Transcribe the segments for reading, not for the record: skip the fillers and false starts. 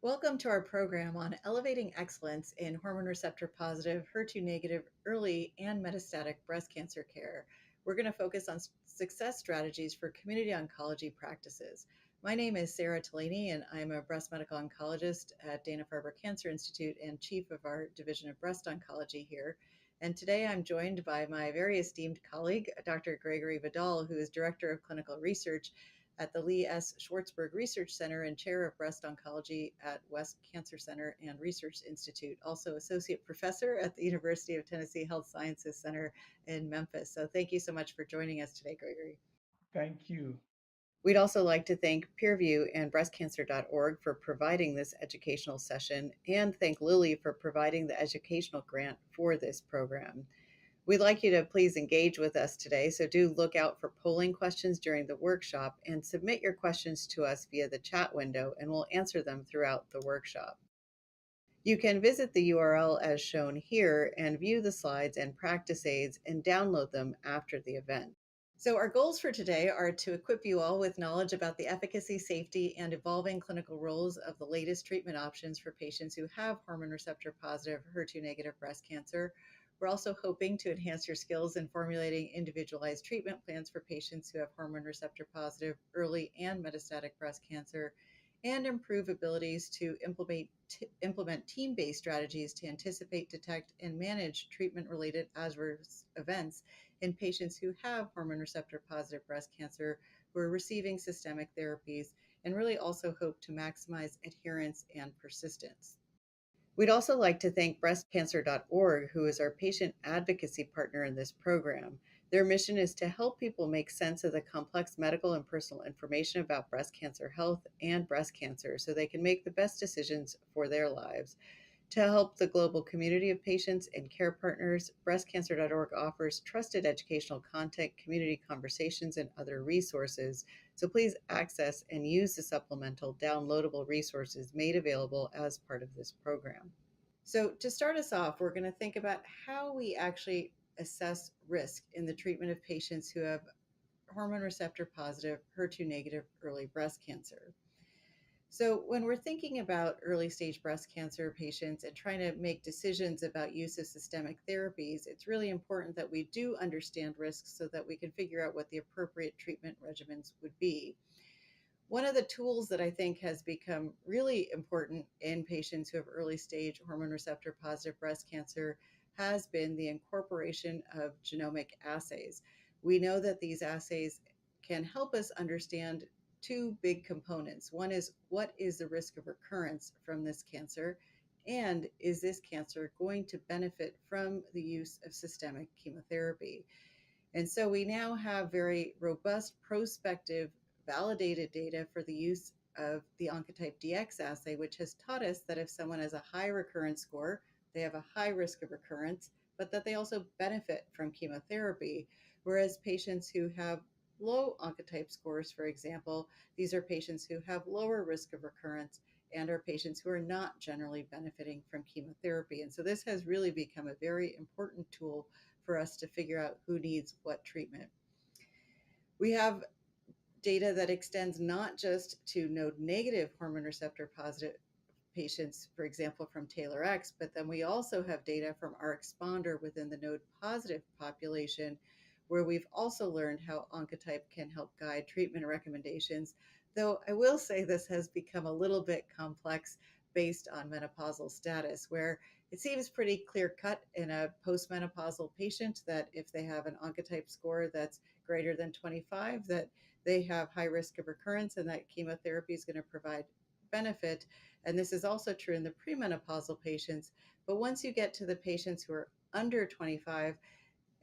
Welcome to our program on elevating excellence in hormone receptor positive, HER2 negative, early and metastatic breast cancer care. We're going to focus on success strategies for community oncology practices. My name is Sarah Tolaney, and I'm a breast medical oncologist at Dana-Farber Cancer Institute and chief of our division of breast oncology here. And today I'm joined by my very esteemed colleague, Dr. Tolaney Vidal, who is director of clinical research at the Lee S. Schwartzberg Research Center and chair of breast oncology at West Cancer Center and Research Institute, also associate professor at the University of Tennessee Health Sciences Center in Memphis. So thank you so much for joining us today, Gregory. Thank you. We'd also like to thank PeerView and breastcancer.org for providing this educational session, and thank Lilly for providing the educational grant for this program. We'd like you to please engage with us today, so do look out for polling questions during the workshop and submit your questions to us via the chat window, and we'll answer them throughout the workshop. You can visit the URL as shown here and view the slides and practice aids and download them after the event. So our goals for today are to equip you all with knowledge about the efficacy, safety, and evolving clinical roles of the latest treatment options for patients who have hormone receptor positive, HER2 negative breast cancer. We're also hoping to enhance your skills in formulating individualized treatment plans for patients who have hormone receptor positive, early and metastatic breast cancer, and improve abilities to implement team-based strategies to anticipate, detect, and manage treatment-related adverse events in patients who have hormone receptor positive breast cancer who are receiving systemic therapies, and really also hope to maximize adherence and persistence. We'd also like to thank breastcancer.org, who is our patient advocacy partner in this program. Their mission is to help people make sense of the complex medical and personal information about breast cancer health and breast cancer so they can make the best decisions for their lives. To help the global community of patients and care partners, breastcancer.org offers trusted educational content, community conversations, and other resources. So please access and use the supplemental downloadable resources made available as part of this program. So to start us off, we're going to think about how we actually assess risk in the treatment of patients who have hormone receptor positive, HER2 negative early breast cancer. So, when we're thinking about early stage breast cancer patients and trying to make decisions about use of systemic therapies, it's really important that we do understand risks so that we can figure out what the appropriate treatment regimens would be. One of the tools that I think has become really important in patients who have early stage hormone receptor positive breast cancer has been the incorporation of genomic assays. We know that these assays can help us understand two big components. One is, what is the risk of recurrence from this cancer? And is this cancer going to benefit from the use of systemic chemotherapy? And so we now have very robust prospective validated data for the use of the Oncotype DX assay, which has taught us that if someone has a high recurrence score, they have a high risk of recurrence, but that they also benefit from chemotherapy. Whereas patients who have low Oncotype scores, for example, these are patients who have lower risk of recurrence and are patients who are not generally benefiting from chemotherapy. And so this has really become a very important tool for us to figure out who needs what treatment. We have data that extends not just to node negative hormone receptor positive patients, for example, from TAILORx, but then we also have data from our exponder within the node positive population, where we've also learned how Oncotype can help guide treatment recommendations. Though I will say this has become a little bit complex based on menopausal status, where it seems pretty clear cut in a postmenopausal patient that if they have an Oncotype score that's greater than 25, that they have high risk of recurrence and that chemotherapy is going to provide benefit. And this is also true in the premenopausal patients. But once you get to the patients who are under 25,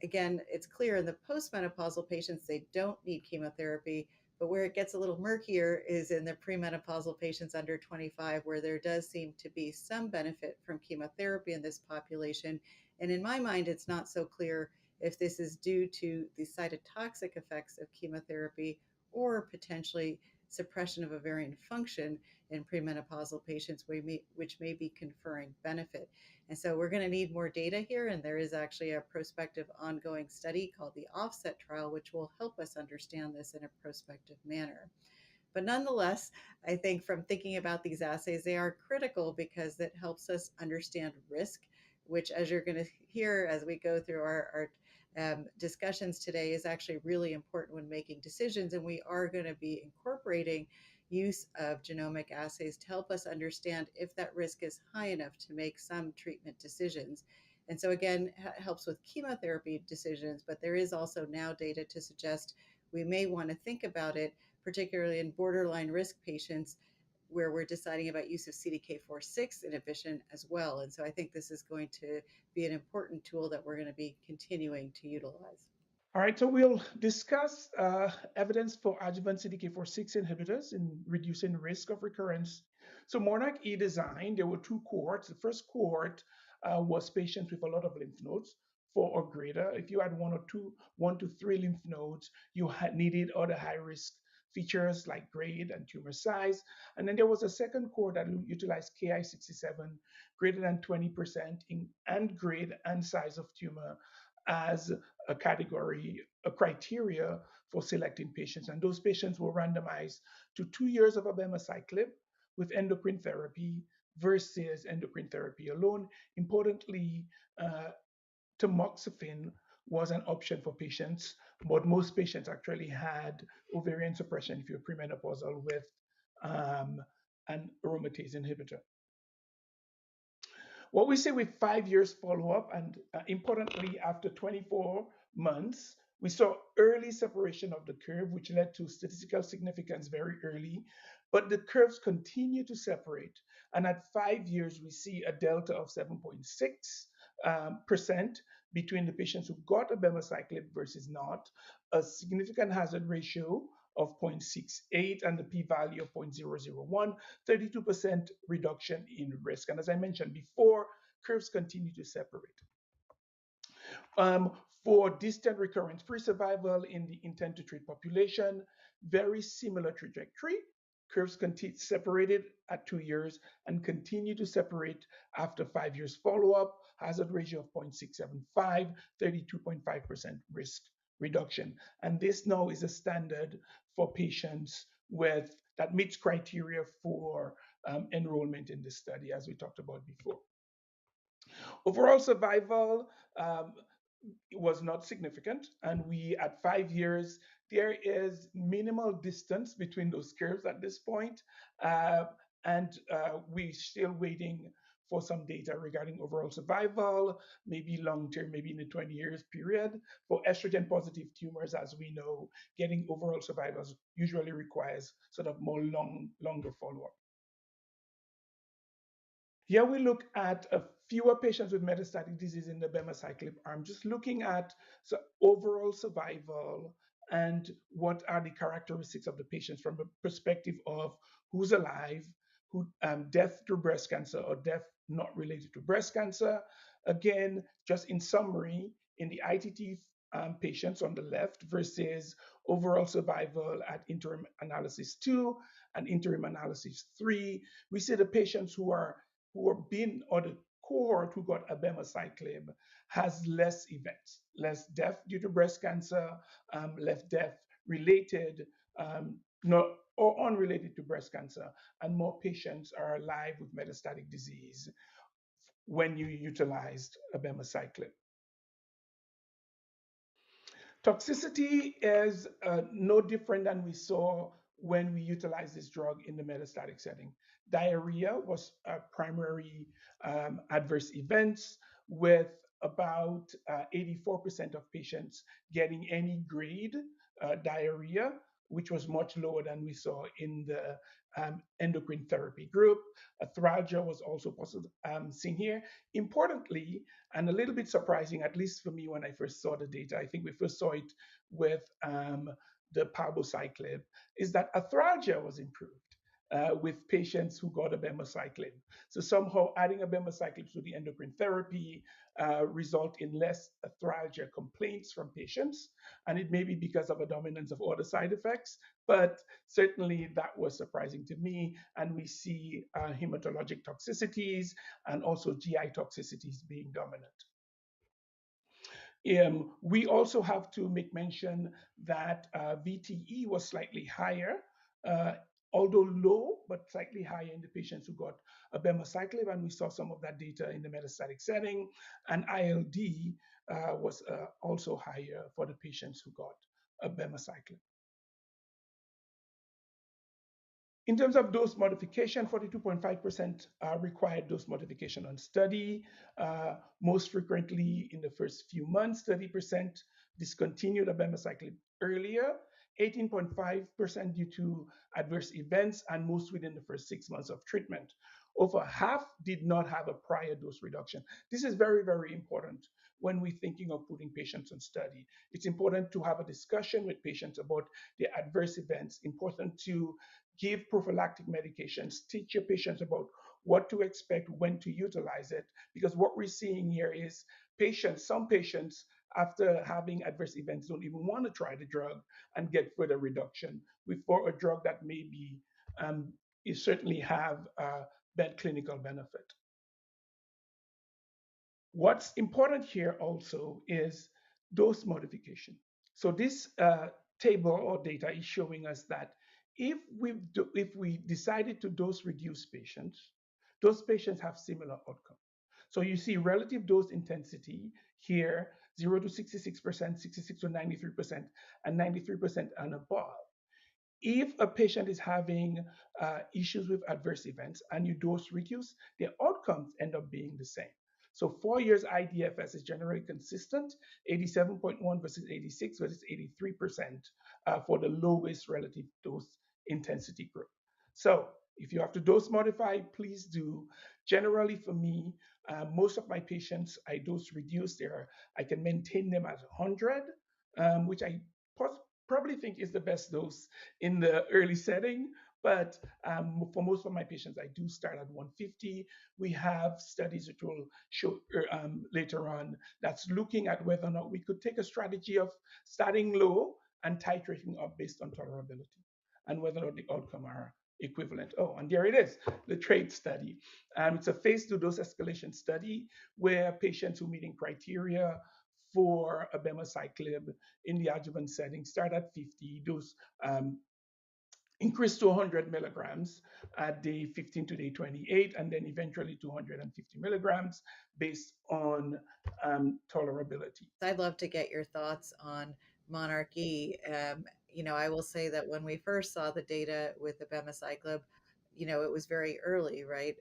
again, it's clear in the postmenopausal patients, they don't need chemotherapy. But where it gets a little murkier is in the premenopausal patients under 25, where there does seem to be some benefit from chemotherapy in this population. And in my mind, it's not so clear if this is due to the cytotoxic effects of chemotherapy or potentially suppression of ovarian function in premenopausal patients, which may be conferring benefit. And so we're going to need more data here. And there is actually a prospective ongoing study called the Offset Trial, which will help us understand this in a prospective manner. But nonetheless, I think from thinking about these assays, they are critical because it helps us understand risk, which, as you're going to hear as we go through our discussions today, is actually really important when making decisions. And we are going to be incorporating use of genomic assays to help us understand if that risk is high enough to make some treatment decisions. And so, again, it helps with chemotherapy decisions, but there is also now data to suggest we may want to think about it, particularly in borderline risk patients where we're deciding about use of CDK4/6 inhibition as well. And so I think this is going to be an important tool that we're going to be continuing to utilize. All right, so we'll discuss evidence for adjuvant CDK4/6 inhibitors in reducing risk of recurrence. So Monarch E design, there were two cohorts. The first cohort was patients with a lot of lymph nodes, 4 or greater. If you had 1 to 3 lymph nodes, you had needed other high risk features like grade and tumor size. And then there was a second cohort that utilized Ki-67 greater than 20% and grade and size of tumor as a category, a criteria for selecting patients. And those patients were randomized to 2 years of abemaciclib with endocrine therapy versus endocrine therapy alone. Importantly, uh, tamoxifen was an option for patients, but most patients actually had ovarian suppression if you're premenopausal with um, an aromatase inhibitor. What we say with 5 years follow up, and importantly, after 24 months, we saw early separation of the curve, which led to statistical significance very early. But the curves continue to separate. And at 5 years, we see a delta of 7.6% between the patients who got abemaciclib versus not, a significant hazard ratio of 0.68 and the p-value of 0.001, 32% reduction in risk. And as I mentioned before, curves continue to separate. Um, for distant recurrence free survival in the intent to treat population, very similar trajectory. Curves continue separated at 2 years and continue to separate after 5 years follow up. Hazard ratio of 0.675, 32.5% risk reduction. And this now is a standard for patients with that meets criteria for enrollment in this study, as we talked about before. Overall survival was not significant, and we at 5 years there is minimal distance between those curves at this point, uh, and we're still waiting for some data regarding overall survival, maybe long term, maybe in a 20 years period. For estrogen positive tumors, as we know, getting overall survival usually requires sort of longer follow up. Here we look at fewer patients with metastatic disease in the abemaciclib arm, just looking at overall survival and what are the characteristics of the patients from a perspective of who's alive, who death through breast cancer or death not related to breast cancer. Again, just in summary, in the ITT patients on the left versus overall survival at interim analysis 2 and interim analysis 3, we see the patients who are being, or the cohort who got abemaciclib has less events, less death due to breast cancer, less death related, not or unrelated to breast cancer, and more patients are alive with metastatic disease when you utilized abemaciclib. Toxicity is no different than we saw when we utilized this drug in the metastatic setting. Diarrhea was a primary adverse events, with about 84% of patients getting any grade diarrhea, which was much lower than we saw in the endocrine therapy group. Arthralgia was also seen here. Importantly, and a little bit surprising, at least for me when I first saw the data, I think we first saw it with the palbociclib, is that arthralgia was improved. with patients who got abemaciclib. So somehow adding abemaciclib to the endocrine therapy result in less arthralgia complaints from patients, and it may be because of a dominance of other side effects, but certainly that was surprising to me. And we see hematologic toxicities and also GI toxicities being dominant. We also have to make mention that VTE was slightly higher, uh, although low, but slightly higher in the patients who got abemaciclib, and we saw some of that data in the metastatic setting. And ILD was also higher for the patients who got abemaciclib. In terms of dose modification, 42.5% required dose modification on study. Most frequently in the first few months, 30% discontinued abemaciclib earlier, 18.5% due to adverse events, and most within the first 6 months of treatment. Over half did not have a prior dose reduction. This is very, very important when we're thinking of putting patients on study. It's important to have a discussion with patients about the adverse events, important to give prophylactic medications, teach your patients about what to expect, when to utilize it. Because what we're seeing here is some patients, after having adverse events, don't even want to try the drug and get further reduction for a drug that maybe you certainly have bad clinical benefit. What's important here also is dose modification. So this table or data is showing us that if we decided to dose reduce patients, those patients have similar outcome. So you see relative dose intensity here, 0 to 66%, 66 to 93%, and 93% and above. If a patient is having issues with adverse events and you dose reduce, their outcomes end up being the same. So 4 years IDFS is generally consistent, 87.1 versus 86 versus 83% for the lowest relative dose intensity group. So if you have to dose modify, please do. Generally for me, most of my patients, I dose reduce there. I can maintain them at 100, which I probably think is the best dose in the early setting. But for most of my patients, I do start at 150. We have studies which will show later on that's looking at whether or not we could take a strategy of starting low and titrating up based on tolerability and whether or not the outcome are equivalent. Oh, and there it is, the trade study. It's a phase 2 dose escalation study where patients who meeting criteria for abemaciclib in the adjuvant setting start at 50, dose increase to 100 milligrams at day 15 to day 28, and then eventually 250 milligrams based on tolerability. I'd love to get your thoughts on monarchy. I will say that when we first saw the data with abemaciclib, it was very early, right?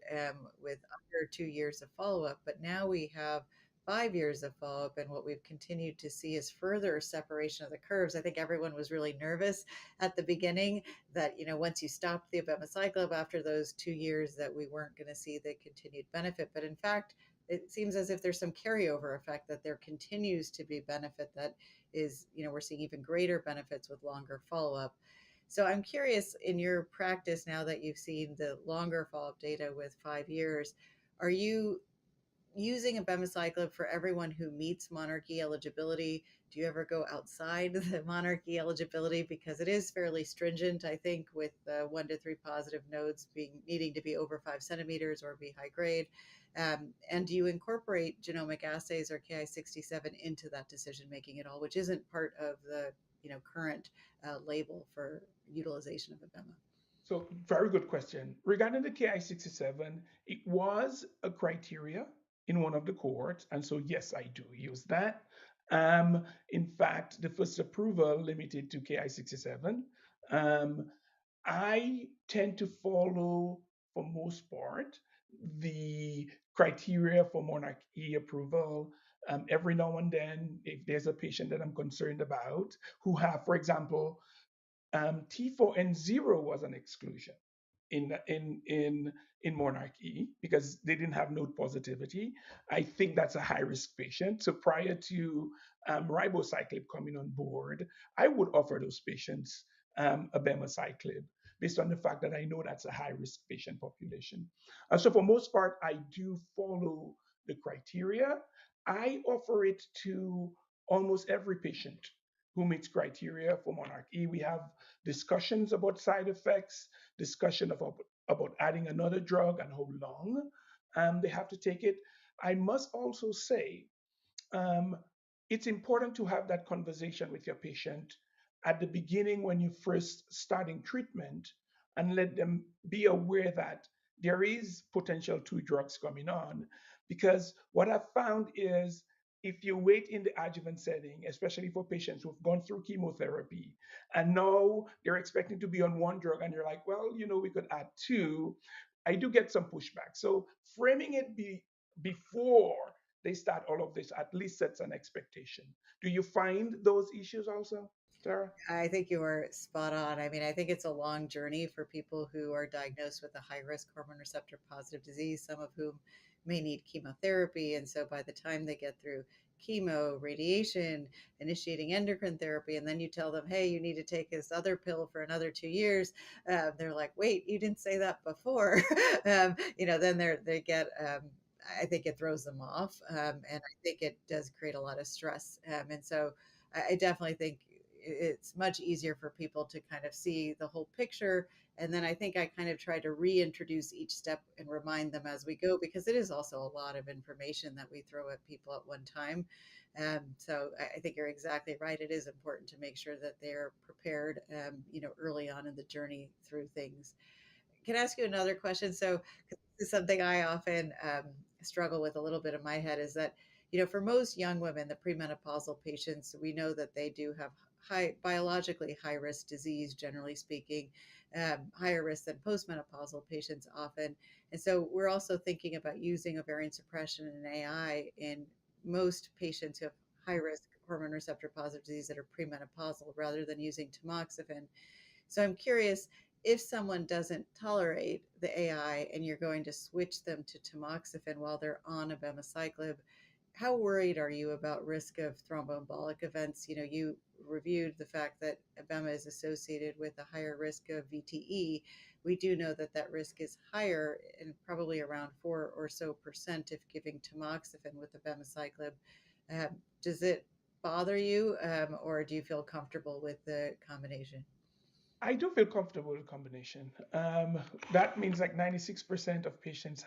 With under 2 years of follow up, but now we have 5 years of follow up, and what we've continued to see is further separation of the curves. I think everyone was really nervous at the beginning that once you stopped the abemaciclib after those 2 years, that we weren't going to see the continued benefit. But in fact, it seems as if there's some carryover effect, that there continues to be benefit that is, we're seeing even greater benefits with longer follow up. So I'm curious, in your practice, now that you've seen the longer follow up data with 5 years, are you using abemaciclib for everyone who meets monarchy eligibility? Do you ever go outside the monarchy eligibility, because it is fairly stringent, I think, with 1 to 3 positive nodes being needing to be over 5 centimeters or be high grade? And do you incorporate genomic assays or Ki67 into that decision making at all, which isn't part of the current label for utilization of abema? So, very good question. Regarding the KI67, it was a criteria in one of the cohorts. And so, yes, I do use that. In fact, the first approval limited to KI67. Um, I tend to follow, for most part, the criteria for Monarch E approval. Every now and then, if there's a patient that I'm concerned about who have, for example, T4N0 was an exclusion in Monarch E because they didn't have node positivity. I think that's a high risk patient. So prior to ribociclib coming on board, I would offer those patients abemaciclib based on the fact that I know that's a high risk patient population. And so, for most part, I do follow the criteria. I offer it to almost every patient who meets criteria for Monarch E. We have discussions about side effects, discussion about adding another drug and how long they have to take it. I must also say um, it's important to have that conversation with your patient at the beginning when you first starting treatment and let them be aware that there is potential two drugs coming on. Because what I've found is if you wait in the adjuvant setting, especially for patients who've gone through chemotherapy and now they're expecting to be on one drug and you're like, well, we could add two, I do get some pushback. So framing it before they start all of this at least sets an expectation. Do you find those issues also, Sarah? I think you were spot on. I mean, I think it's a long journey for people who are diagnosed with a high risk hormone receptor positive disease, some of whom may need chemotherapy. And so by the time they get through chemo, radiation, initiating endocrine therapy, and then you tell them, hey, you need to take this other pill for another 2 years, they're like, wait, you didn't say that before. Then they get, I think it throws them off. And I think it does create a lot of stress. And so I definitely think it's much easier for people to kind of see the whole picture. And then I think I kind of try to reintroduce each step and remind them as we go, because it is also a lot of information that we throw at people at one time. So I think you're exactly right. It is important to make sure that they're prepared, early on in the journey through things. Can I ask you another question? So, 'cause this is something I often struggle with a little bit in my head is that, for most young women, the premenopausal patients, we know that they do have biologically high risk disease, generally speaking, higher risk than postmenopausal patients often. And so we're also thinking about using ovarian suppression and AI in most patients who have high risk hormone receptor positive disease that are premenopausal rather than using tamoxifen. So I'm curious, if someone doesn't tolerate the AI and you're going to switch them to tamoxifen while they're on abemaciclib, how worried are you about risk of thromboembolic events? You reviewed the fact that abema is associated with a higher risk of VTE. We do know that that risk is higher and probably around 4% or so if giving tamoxifen with abemaciclib. Does it bother you, or do you feel comfortable with the combination? I do feel comfortable with the combination. That means like 96% of patients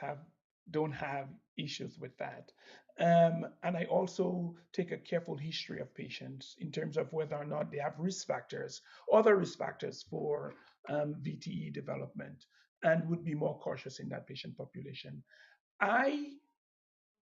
don't have issues with that. And I also take a careful history of patients in terms of whether or not they have risk factors, other risk factors for VTE development, and would be more cautious in that patient population. I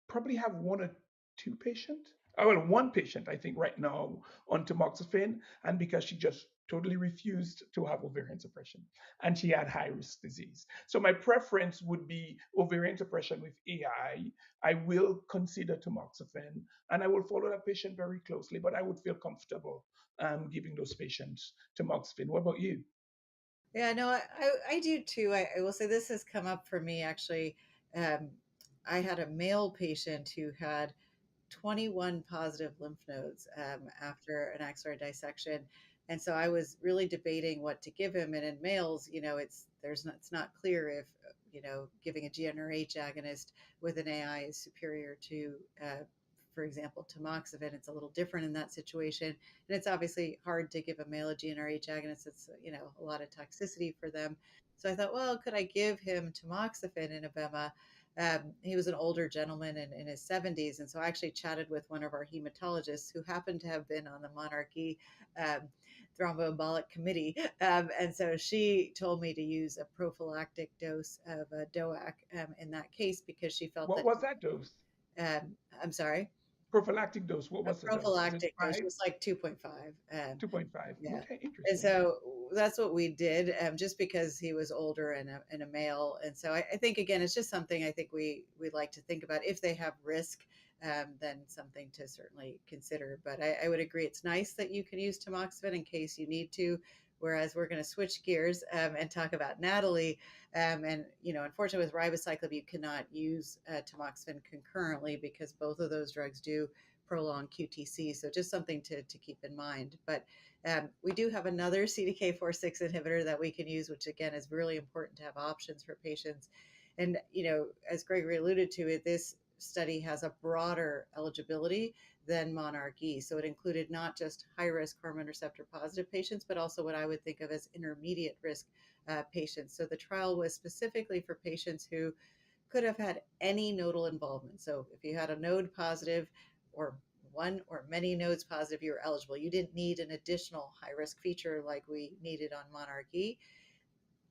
probably have one or two patients. Well, one patient, I think, right now on tamoxifen, and because she just totally refused to have ovarian suppression, and she had high risk disease. So my preference would be ovarian suppression with AI. I will consider tamoxifen, and I will follow that patient very closely. But I would feel comfortable giving those patients tamoxifen. What about you? Yeah, no, I do too. I will say this has come up for me actually. Um, I had a male patient who had 21 positive lymph nodes after an axillary dissection. And so I was really debating what to give him. And in males, it's not clear if, giving a GnRH agonist with an AI is superior to, for example, tamoxifen. It's a little different in that situation. And it's obviously hard to give a male a GnRH agonist. It's, a lot of toxicity for them. So I thought, well, could I give him tamoxifen in abema? He was an older gentleman in his 70s. And so I actually chatted with one of our hematologists who happened to have been on the Monarchy um, thromboembolic committee. And so she told me to use a prophylactic dose of a DOAC in that case because she felt What that, was that dose? I'm sorry, Prophylactic dose. What a was the dose? Was it prophylactic dose five? was like 2.5. 2.5. Yeah. Okay, And interesting. so that's what we did, just because he was older and a male. And so I think, again, it's just something I think we like to think about. If they have risk, then something to certainly consider. But I would agree, it's nice that you can use tamoxifen in case you need to. Whereas we're going to switch gears and talk about Natalie. And, unfortunately, with ribociclib, you cannot use tamoxifen concurrently because both of those drugs do prolong QTC. So just something to keep in mind. But We do have another CDK4/6 inhibitor that we can use, which again is really important to have options for patients. And, as Gregory alluded to it, this study has a broader eligibility than monarchy. So it included not just high risk hormone receptor positive patients, but also what I would think of as intermediate risk patients. So the trial was specifically for patients who could have had any nodal involvement. So if you had a node positive or one or many nodes positive, you were eligible. You didn't need an additional high risk feature like we needed on monarchy.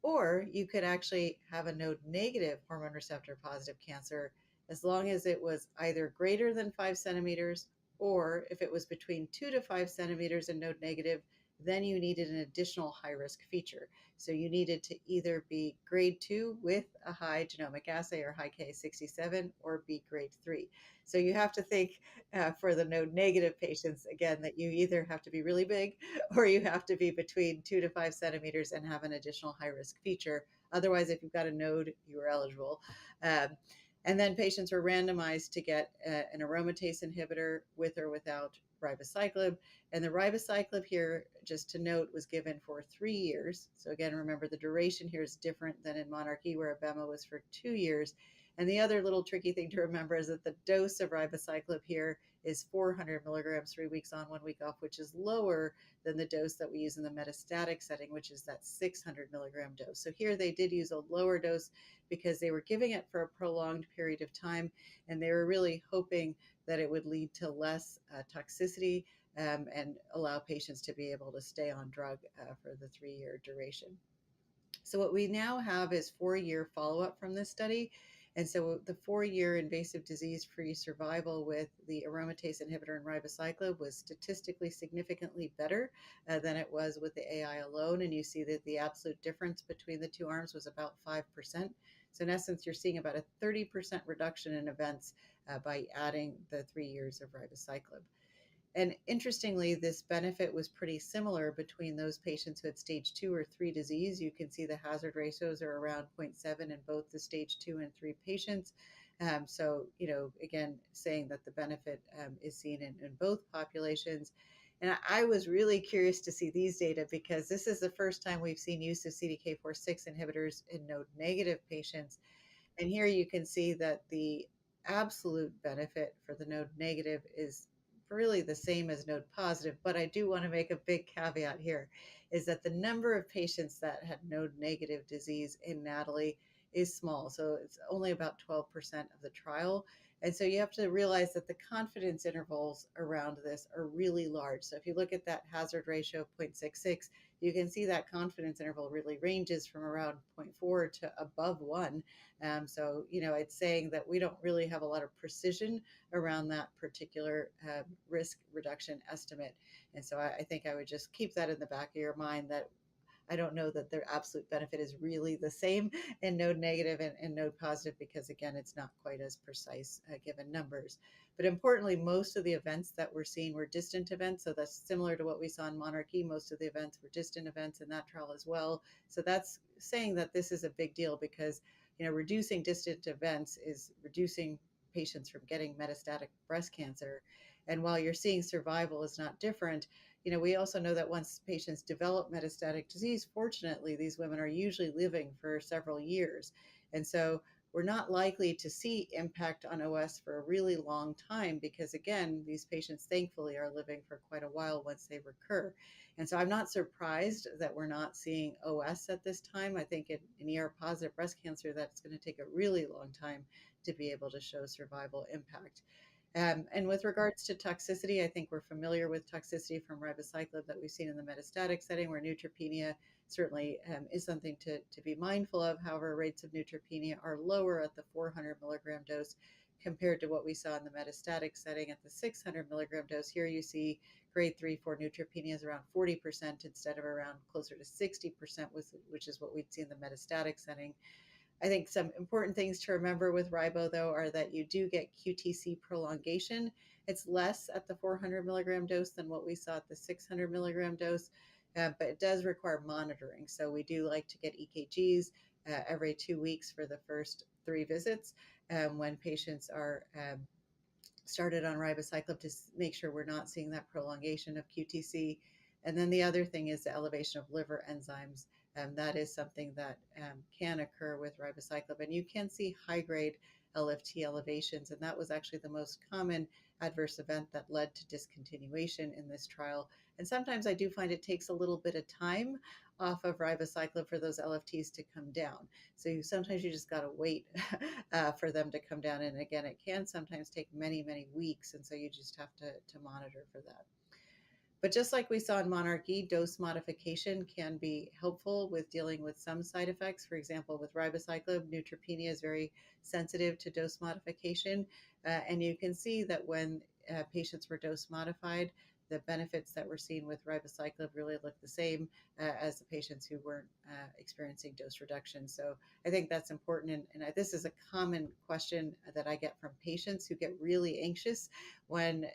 Or you could actually have a node negative hormone receptor positive cancer as long as it was either greater than 5 centimeters, or if it was between 2 to 5 centimeters and node negative, then you needed an additional high risk feature. So you needed to either be grade 2 with a high genomic assay or high Ki67, or be grade 3. So you have to think for the node negative patients, again, that you either have to be really big or you have to be between 2 to 5 centimeters and have an additional high risk feature. Otherwise, if you've got a node, you are eligible. Um, and then patients were randomized to get an aromatase inhibitor with or without ribociclib. And the ribociclib here, just to note, was given for 3 years. So again, remember the duration here is different than in monarchy, where abema was for 2 years. And the other little tricky thing to remember is that the dose of ribociclib here is 400 milligrams 3 weeks on, 1 week off, which is lower than the dose that we use in the metastatic setting, which is that 600 milligram dose. So here they did use a lower dose because they were giving it for a prolonged period of time, and they were really hoping that it would lead to less toxicity and allow patients to be able to stay on drug for the 3 year duration. So what we now have is 4 year follow-up from this study. And so the 4 year invasive disease-free survival with the aromatase inhibitor and ribociclib was statistically significantly better than it was with the AI alone. And you see that the absolute difference between the two arms was about 5%. So in essence, you're seeing about a 30% reduction in events by adding the 3 years of ribociclib. And interestingly, this benefit was pretty similar between those patients who had stage 2 or 3 disease. You can see the hazard ratios are around 0.7 in both the stage 2 and 3 patients. So, again, saying that the benefit is seen in both populations. And I was really curious to see these data because this is the first time we've seen use of CDK4/6 inhibitors in node negative patients. And here you can see that the absolute benefit for the node negative is really the same as node positive. But I do want to make a big caveat here is that the number of patients that had node negative disease in NATALY is small. So it's only about 12% of the trial. And so you have to realize that the confidence intervals around this are really large. So if you look at that hazard ratio of 0.66, you can see that confidence interval really ranges from around 0.4 to above 1. So, it's saying that we don't really have a lot of precision around that particular risk reduction estimate. And so I think I would just keep that in the back of your mind that I don't know that their absolute benefit is really the same in node negative and node positive because, again, it's not quite as precise given numbers. But importantly, most of the events that we're seeing were distant events. So that's similar to what we saw in monarchy. Most of the events were distant events in that trial as well. So that's saying that this is a big deal because, reducing distant events is reducing patients from getting metastatic breast cancer. And while you're seeing survival is not different, we also know that once patients develop metastatic disease, fortunately, these women are usually living for several years. And so we're not likely to see impact on OS for a really long time because, again, these patients thankfully are living for quite a while once they recur. And so I'm not surprised that we're not seeing OS at this time. I think in ER positive breast cancer, that's going to take a really long time to be able to show survival impact. And with regards to toxicity, I think we're familiar with toxicity from ribociclib that we've seen in the metastatic setting, where neutropenia certainly is something to be mindful of. However, rates of neutropenia are lower at the 400 milligram dose compared to what we saw in the metastatic setting at the 600 milligram dose. Here you see grade 3/4 neutropenia is around 40% instead of around closer to 60%, which is what we'd see in the metastatic setting. I think some important things to remember with ribo, though, are that you do get QTC prolongation. It's less at the 400 milligram dose than what we saw at the 600 milligram dose, but it does require monitoring. So we do like to get EKGs every 2 weeks for the first 3 visits when patients are started on ribociclib to make sure we're not seeing that prolongation of QTC. And then the other thing is the elevation of liver enzymes. That is something that can occur with ribociclib. And you can see high grade LFT elevations. And that was actually the most common adverse event that led to discontinuation in this trial. And sometimes I do find it takes a little bit of time off of ribociclib for those LFTs to come down. So sometimes you just got to wait for them to come down. And again, it can sometimes take many, many weeks. And so you just have to monitor for that. But just like we saw in monarchy, dose modification can be helpful with dealing with some side effects. For example, with ribociclib, neutropenia is very sensitive to dose modification. And you can see that when patients were dose modified, the benefits that were seen with ribociclib really look the same as the patients who weren't experiencing dose reduction. So I think that's important. And this is a common question that I get from patients who get really anxious when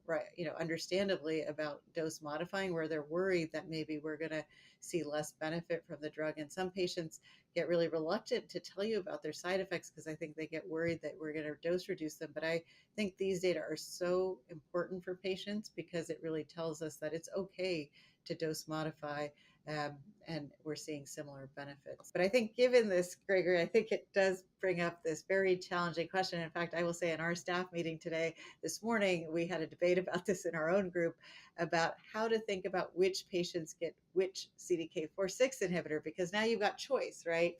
right, understandably about dose modifying, where they're worried that maybe we're going to see less benefit from the drug. And some patients get really reluctant to tell you about their side effects because I think they get worried that we're going to dose reduce them. But I think these data are so important for patients because it really tells us that it's okay to dose modify, um, and we're seeing similar benefits. But I think, given this, Gregory, I think it does bring up this very challenging question. In fact, I will say in our staff meeting today, this morning, we had a debate about this in our own group about how to think about which patients get which CDK4/6 inhibitor, because now you've got choice, right?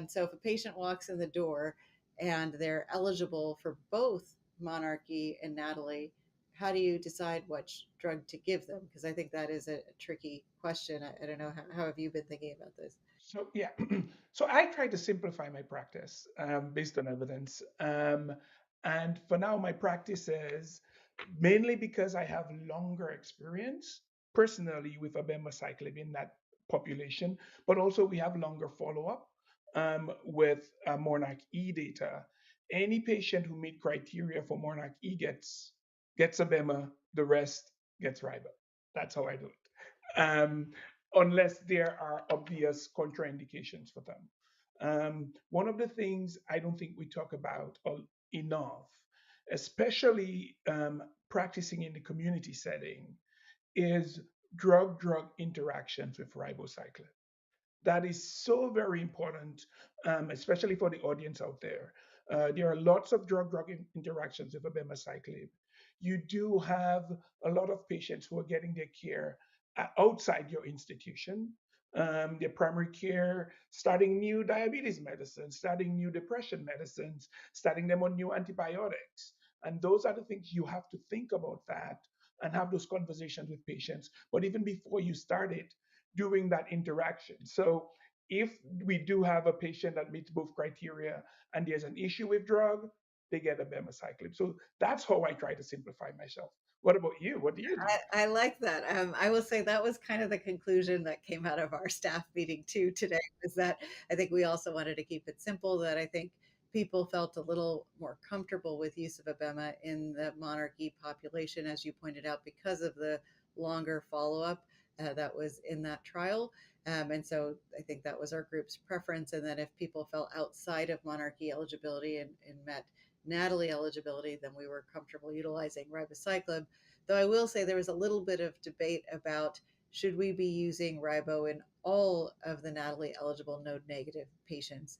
So if a patient walks in the door and they're eligible for both Monarchy and Natalie, how do you decide which drug to give them? Because I think that is a tricky question. I don't know, how have you been thinking about this? So yeah, so I try to simplify my practice based on evidence, and for now my practice is mainly because I have longer experience personally with abemaciclib in that population, but also we have longer follow up with Monarch E data. Any patient who meet criteria for Monarch E gets abema, the rest gets ribo. That's how I do it. Unless there are obvious contraindications for them. One of the things I don't think we talk about enough, especially practicing in the community setting, is drug-drug interactions with ribociclib. That is so very important, especially for the audience out there. There are lots of drug-drug interactions with abemaciclib. You do have a lot of patients who are getting their care outside your institution, their primary care, starting new diabetes medicines, starting new depression medicines, starting them on new antibiotics. And those are the things you have to think about that and have those conversations with patients. But even before you start it, during that interaction. So if we do have a patient that meets both criteria and there's an issue with drug, they get abemaciclib. So that's how I try to simplify myself. What about you? What do you do? I like that. I will say that was kind of the conclusion that came out of our staff meeting too today, was that I think we also wanted to keep it simple, that I think people felt a little more comfortable with use of abema in the monarchy population, as you pointed out, because of the longer follow-up that was in that trial. And so I think that was our group's preference. And then if people fell outside of monarchy eligibility and met Natalie eligibility, then we were comfortable utilizing ribociclib. Though I will say there was a little bit of debate about, should we be using ribo in all of the Natalie eligible node negative patients?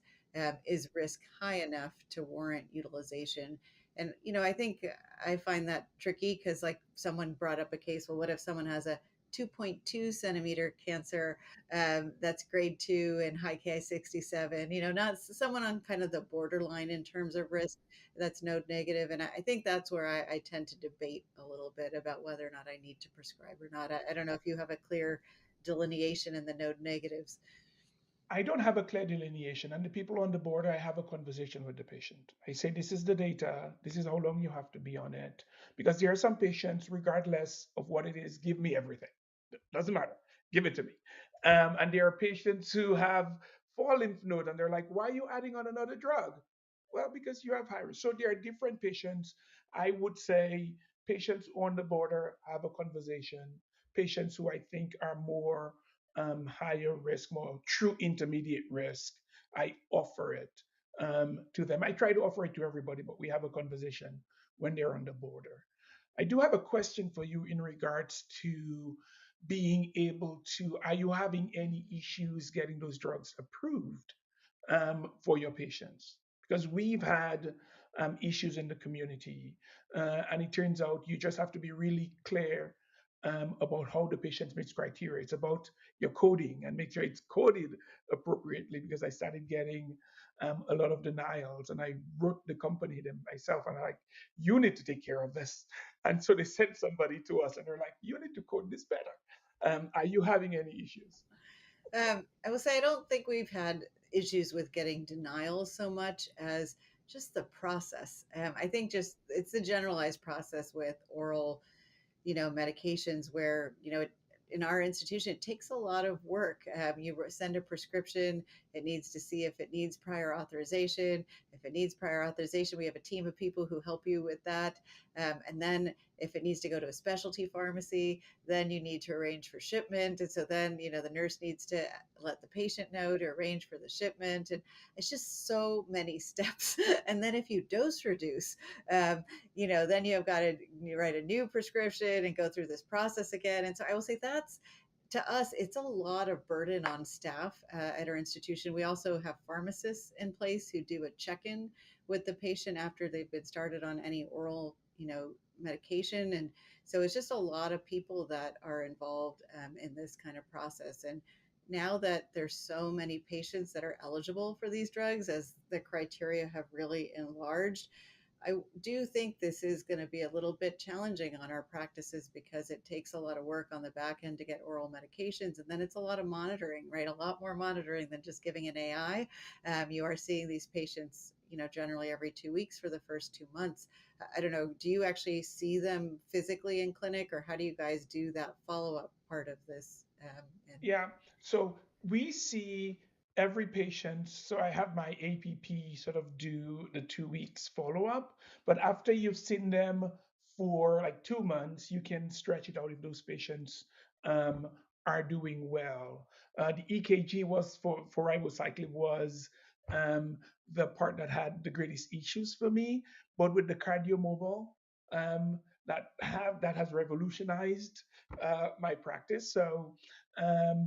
Is risk high enough to warrant utilization? And, I think I find that tricky because, like, someone brought up a case, well, what if someone has a 2.2 centimeter cancer that's grade 2 and high Ki67, not someone on kind of the borderline in terms of risk that's node negative. And I think that's where I tend to debate a little bit about whether or not I need to prescribe or not. I don't know if you have a clear delineation in the node negatives. I don't have a clear delineation, and the people on the board, I have a conversation with the patient. I say, this is the data, this is how long you have to be on it. Because there are some patients, regardless of what it is, give me everything. Doesn't matter, give it to me. And there are patients who have fall lymph node, and they're like, why are you adding on another drug? Well, because you have high risk. So there are different patients. I would say patients on the border have a conversation. Patients who I think are more higher risk, more true intermediate risk, I offer it to them. I try to offer it to everybody, but we have a conversation when they're on the border. I do have a question for you in regards to being able to, are you having any issues getting those drugs approved for your patients? Because we've had issues in the community, and it turns out you just have to be really clear about how the patient meets criteria. It's about your coding and make sure it's coded appropriately. Because I started getting a lot of denials, and I wrote the company them myself, and I'm like, you need to take care of this. And so they sent somebody to us, and they're like, you need to code this better. Are you having any issues? I will say I don't think we've had issues with getting denials so much as just the process. I think just it's the generalized process with oral, medications where, in our institution, it takes a lot of work. You send a prescription, it needs to see if it needs prior authorization. If it needs prior authorization, we have a team of people who help you with that. And then if it needs to go to a specialty pharmacy, then you need to arrange for shipment. And so then, the nurse needs to let the patient know to arrange for the shipment. And it's just so many steps. And then if you dose reduce, then you have got to write a new prescription and go through this process again. And so I will say that's, to us, it's a lot of burden on staff at our institution. We also have pharmacists in place who do a check-in with the patient after they've been started on any oral, medication. And so it's just a lot of people that are involved in this kind of process. And now that there's so many patients that are eligible for these drugs, as the criteria have really enlarged, I do think this is going to be a little bit challenging on our practices because it takes a lot of work on the back end to get oral medications. And then it's a lot of monitoring, right? A lot more monitoring than just giving an AI. You are seeing these patients, generally every 2 weeks for the first 2 months. I don't know. Do you actually see them physically in clinic, or how do you guys do that follow up part of this? And Yeah. So we see every patient. So I have my APP sort of do the 2 weeks follow up. But after you've seen them for like 2 months, you can stretch it out if those patients um, are doing well. The EKG was for ribociclib was um, the part that had the greatest issues for me. But with the cardiomobile, um, that has revolutionized my practice. So um,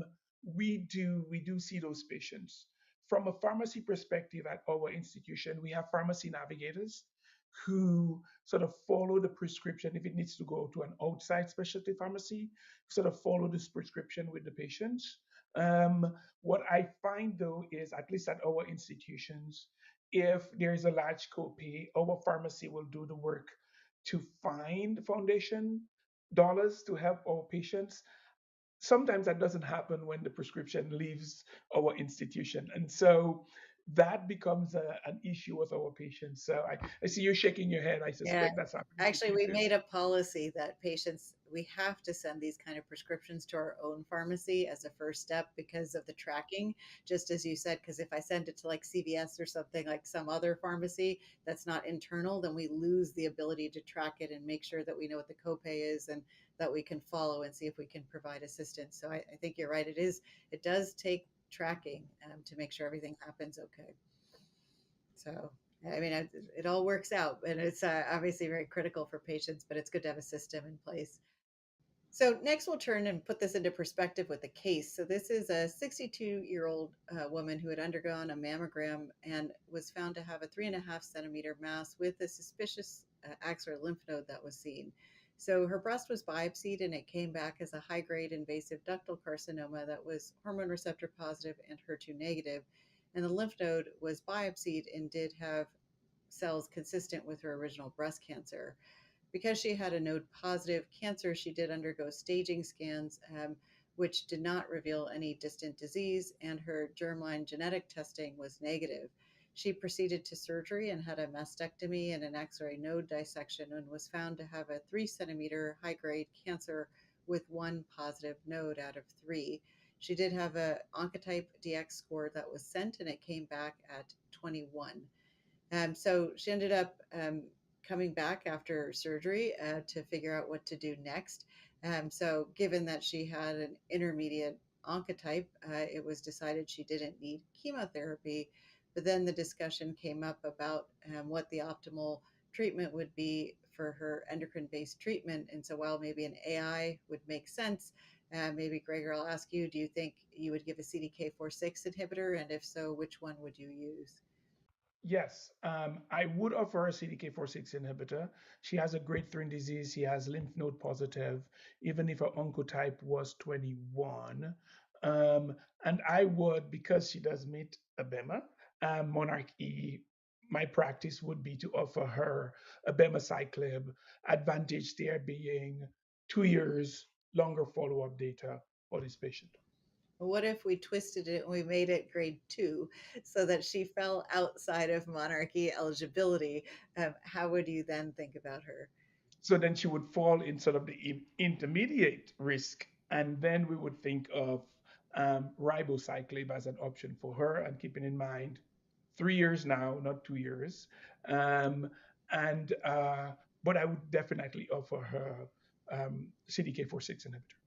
we do see those patients. From a pharmacy perspective at our institution, we have pharmacy navigators who sort of follow the prescription if it needs to go to an outside specialty pharmacy, sort of follow this prescription with the patients. Um, what I find though is, at least at our institutions, if there is a large copay, our pharmacy will do the work to find foundation dollars to help our patients. Sometimes that doesn't happen when the prescription leaves our institution. And so that becomes an issue with our patients. So I see you shaking your head. I yeah, suspect that's happening with actually, you we too. made a policy that patients, we have to send these kind of prescriptions to our own pharmacy as a first step because of the tracking, just as you said. Because if I send it to like CVS or something like some other pharmacy that's not internal, then we lose the ability to track it and make sure that we know what the copay is and that we can follow and see if we can provide assistance. So I think you're right. It does take tracking to make sure everything happens okay. So, I mean, it all works out, and it's obviously very critical for patients, but it's good to have a system in place. So, next we'll turn and put this into perspective with a case. So, this is a 62-year-old woman who had undergone a mammogram and was found to have a 3.5 centimeter mass with a suspicious axillary lymph node that was seen. So, her breast was biopsied and it came back as a high grade invasive ductal carcinoma that was hormone receptor positive and HER2 negative. And the lymph node was biopsied and did have cells consistent with her original breast cancer. Because she had a node positive cancer, she did undergo staging scans, which did not reveal any distant disease, and her germline genetic testing was negative. She proceeded to surgery and had a mastectomy and an axillary node dissection and was found to have a 3 centimeter high grade cancer with one positive node out of three. She did have a Oncotype DX score that was sent and it came back at 21. So she ended up coming back after surgery to figure out what to do next. So, given that she had an intermediate oncotype, it was decided she didn't need chemotherapy. But then the discussion came up about what the optimal treatment would be for her endocrine based treatment. And so, while maybe an AI would make sense, Maybe Gregor, I'll ask you, do you think you would give a CDK4/6 inhibitor? And if so, which one would you use? Yes, I would offer a CDK4/6 inhibitor. She has a grade 3 disease. She has lymph node positive, even if her oncotype was 21. Um, and I would, because she does meet abema, Monarch E, my practice would be to offer her abemaciclib, advantage there being 2 years longer follow up data for this patient. What if we twisted it and we made it grade 2 so that she fell outside of monarchy eligibility? How would you then think about her? So then she would fall in sort of the intermediate risk, and then we would think of ribociclib as an option for her, and keeping in mind 3 years now, not 2 years. Um, and but I would definitely offer her CDK4/6 inhibitor.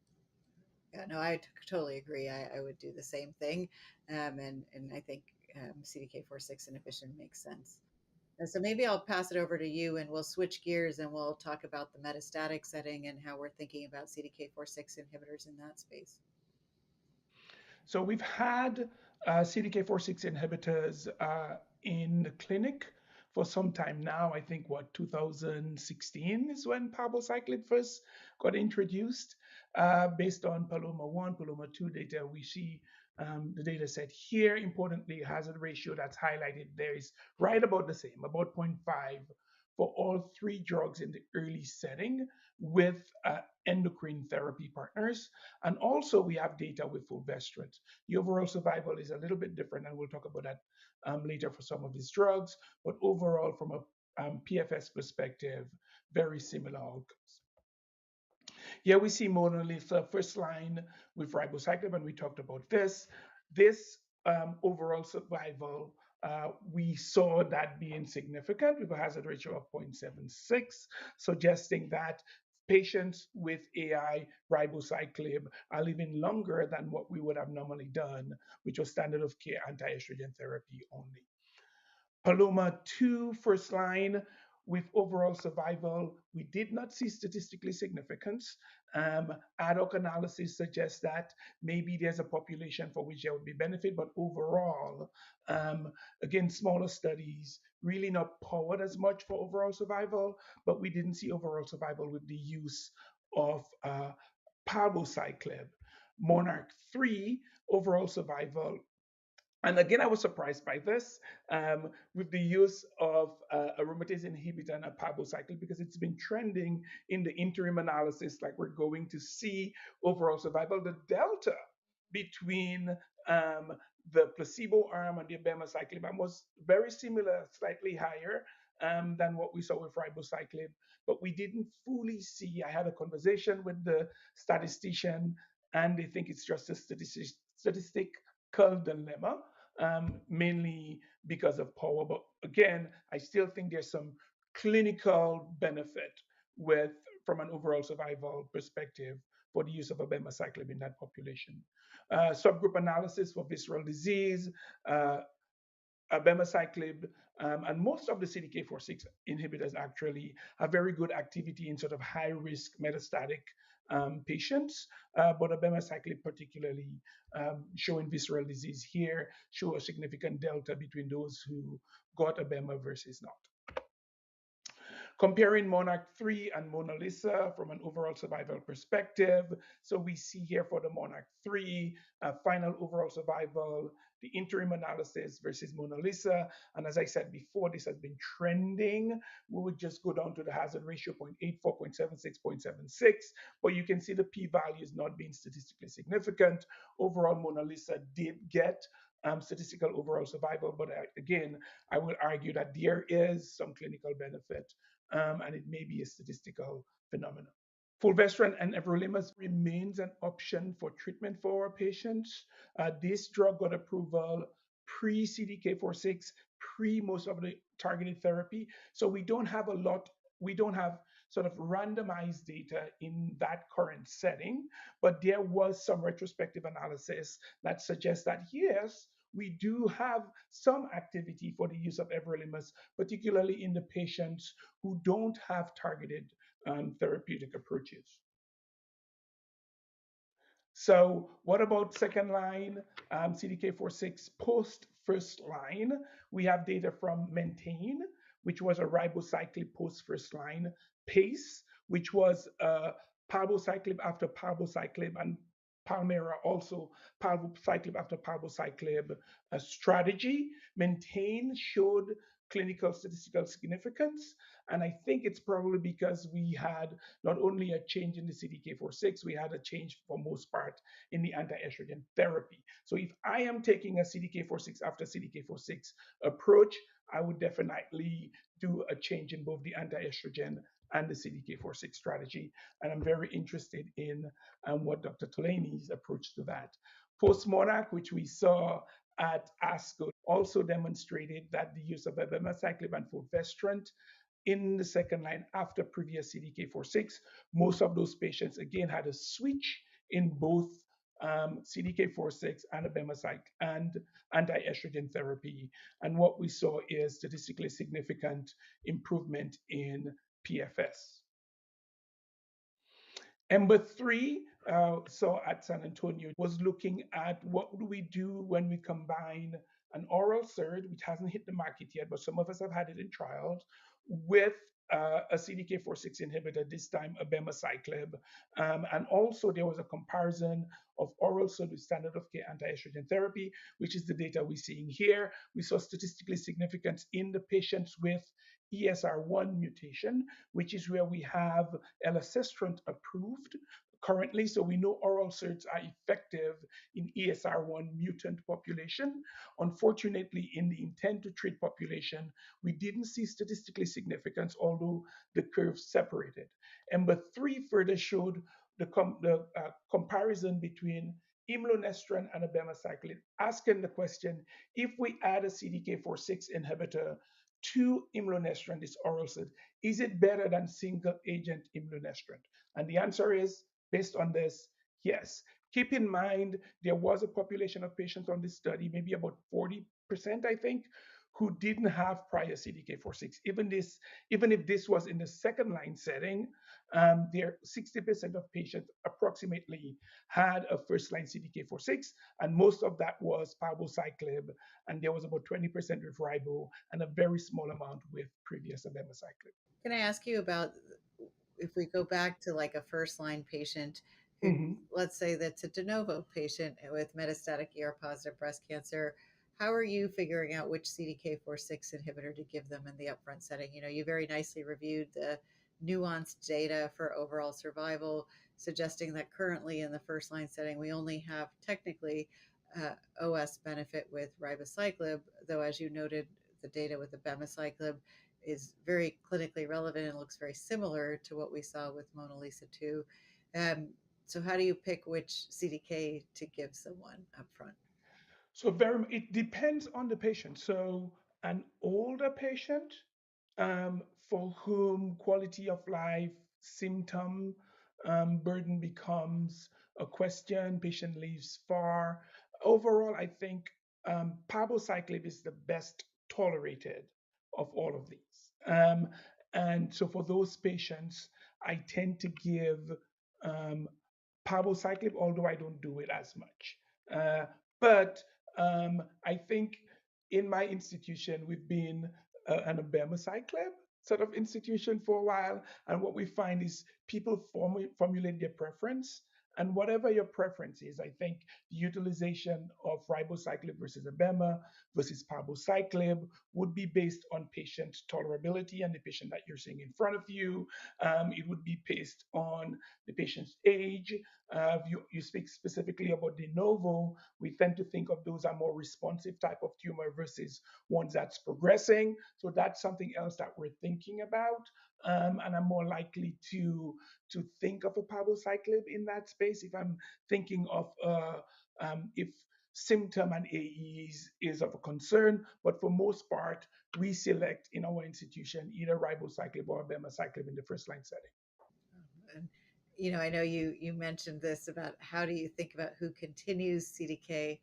Yeah, no, totally agree. I would do the same thing. And I think CDK4/6 inhibition makes sense. And so maybe I'll pass it over to you and we'll switch gears and we'll talk about the metastatic setting and how we're thinking about CDK4/6 inhibitors in that space. So we've had CDK4/6 inhibitors in the clinic for some time now. I think what 2016 is when palbociclib first got introduced. Based on Paloma 1, Paloma 2 data, we see the data set here. Importantly, hazard ratio that's highlighted there is right about the same, about zero point 0.5 for all three drugs in the early setting with endocrine therapy partners. And also, we have data with fulvestrant. The overall survival is a little bit different, and we'll talk about that later for some of these drugs. But overall, from a PFS perspective, very similar outcomes. Here we see Mona Lisa first line with ribociclib, and we talked about this. This overall survival, we saw that being significant with a hazard ratio of 0.76, suggesting that patients with AI ribociclib are living longer than what we would have normally done, which was standard of care anti-estrogen therapy only. Paloma 2, first line with overall survival, we did not see statistically significance. Ad hoc analysis suggests that maybe there's a population for which there would be benefit, but overall, again, smaller studies, really not powered as much for overall survival, but we didn't see overall survival with the use of palbociclib. Monarch 3, overall survival, and again, I was surprised by this with the use of aromatase inhibitor and a palbociclib because it's been trending in the interim analysis, like we're going to see overall survival. The delta between um, the placebo arm and the abemaciclib arm was very similar, slightly higher than what we saw with ribociclib, but we didn't fully see. I had a conversation with the statistician, and they think it's just a statistical dilemma, mainly because of power. But again, I still think there's some clinical benefit with from an overall survival perspective for the use of abemaciclib in that population. Subgroup analysis for visceral disease, uh, abemaciclib, and most of the CDK4/6 inhibitors actually have very good activity in sort of high risk metastatic patients, but abemaciclib particularly showing visceral disease here show a significant delta between those who got abema versus not. Comparing Monarch 3 and Mona Lisa from an overall survival perspective. So we see here for the Monarch 3, final overall survival, the interim analysis versus Mona Lisa. And as I said before, this has been trending. We would just go down to the hazard ratio 0.84, 0.76, 0.76. But you can see the p-values not being statistically significant. Overall, Mona Lisa did get statistical overall survival. But again, I will argue that there is some clinical benefit and it may be a statistical phenomenon. Fulvestrant and everolimus remains an option for treatment for our patients. This drug got approval pre CDK4/6, pre most of the targeted therapy. So we don't have a lot, we don't have sort of randomized data in that current setting, but there was some retrospective analysis that suggests that yes, we do have some activity for the use of everolimus, particularly in the patients who don't have targeted therapeutic approaches. So, what about second line CDK4/6 post first line? We have data from Maintain, which was a ribociclib post first line, PACE, which was palbociclib after palbociclib, and Palmera also palbociclib after palbociclib strategy. Maintain showed clinical statistical significance, and I think it's probably because we had not only a change in the CDK4/6, we had a change for most part in the anti-estrogen therapy. So if I am taking a CDK4/6 after CDK4/6 approach, I would definitely do a change in both the anti-estrogen and the CDK4/6 strategy. And I'm very interested in what Dr. Tolaney's approach to that. Post-MONARCH, which we saw at ASCO, also demonstrated that the use of abemaciclib and fulvestrant in the second line after previous CDK4/6, most of those patients again had a switch in both CDK4/6 and abemaciclib and anti-estrogen therapy. And what we saw is statistically significant improvement in PFS. Number three, so at San Antonio, was looking at what do we do when we combine an oral SERD, which hasn't hit the market yet, but some of us have had it in trials, with a CDK4/6 inhibitor, this time abemaciclib. And also there was a comparison of oral SERD with standard of care anti-estrogen therapy, which is the data we're seeing here. We saw statistically significance in the patients with ESR1 mutation, which is where we have elacestrant approved currently. So we know oral SERDs are effective in ESR1 mutant population. Unfortunately, in the intent to treat population, we didn't see statistically significance, although the curves separated. Number three further showed the comparison between imlunestrant and abemaciclib, asking the question, if we add a CDK4/6 inhibitor to imlunestrant, this oral SERD, is it better than single agent imlunestrant? And the answer is, based on this, yes. Keep in mind, there was a population of patients on this study, maybe about 40%, I think, who didn't have prior CDK4/6. Even if this was in the second line setting, there 60% of patients approximately had a first line CDK4/6, and most of that was palbociclib, and there was about 20% with ribo, and a very small amount with previous abemaciclib. Can I ask you about if we go back to like a first line patient who, Mm-hmm. let's say that's a de novo patient with metastatic ER positive breast cancer, how are you figuring out which CDK4/6 inhibitor to give them in the upfront setting? You know, you very nicely reviewed the nuanced data for overall survival, suggesting that currently in the first line setting, we only have technically OS benefit with ribociclib, though, as you noted, the data with abemaciclib is very clinically relevant and looks very similar to what we saw with Mona Lisa 2. Um, so, how do you pick which CDK to give someone up front? So it depends on the patient. So an older patient for whom quality of life symptom burden becomes a question, patient lives far. Overall, I think palbociclib is the best tolerated of all of these. And so for those patients, I tend to give um, palbociclib, although I don't do it as much. But I think in my institution, we've been an abemaciclib sort of institution for a while. And what we find is people formulate their preference. And whatever your preference is, I think the utilization of ribociclib versus abema versus palbociclib would be based on patient tolerability and the patient that you're seeing in front of you. It would be based on the patient's age. You speak specifically about de novo. We tend to think of those are more responsive type of tumor versus ones that's progressing. So that's something else that we're thinking about. And I'm more likely to think of a palbociclib in that space if I'm thinking of if symptom and AEs is of a concern. But for most part, we select in our institution either ribociclib or abemaciclib in the first line setting. And you know, I know you mentioned this about how do you think about who continues CDK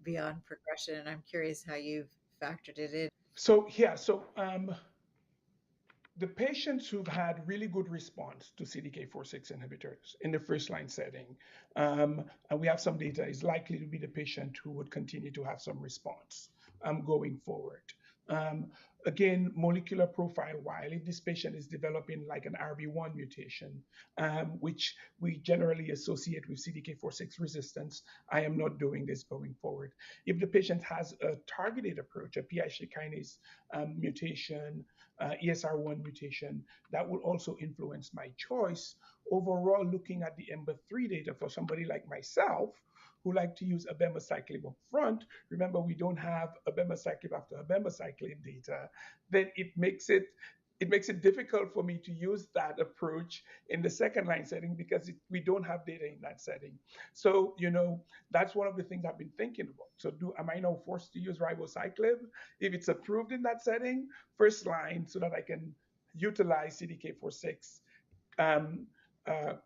beyond progression, and I'm curious how you've factored it in. So yeah, so the patients who've had really good response to CDK4/6 inhibitors in the first line setting, and we have some data, is likely to be the patient who would continue to have some response going forward. Um, Again, molecular profile, while if this patient is developing like an RB1 mutation, which we generally associate with CDK4/6 resistance, I am not doing this going forward. If the patient has a targeted approach, a PI3 kinase mutation, ESR1 mutation, that will also influence my choice. Overall, looking at the EMBER-3 data for somebody like myself, who like to use abemaciclib up front, remember we don't have abemaciclib after abemaciclib data, then it makes it difficult for me to use that approach in the second line setting because we don't have data in that setting. So, that's one of the things I've been thinking about. So, am I now forced to use ribociclib if it's approved in that setting, first line, so that I can utilize CDK4/6 um,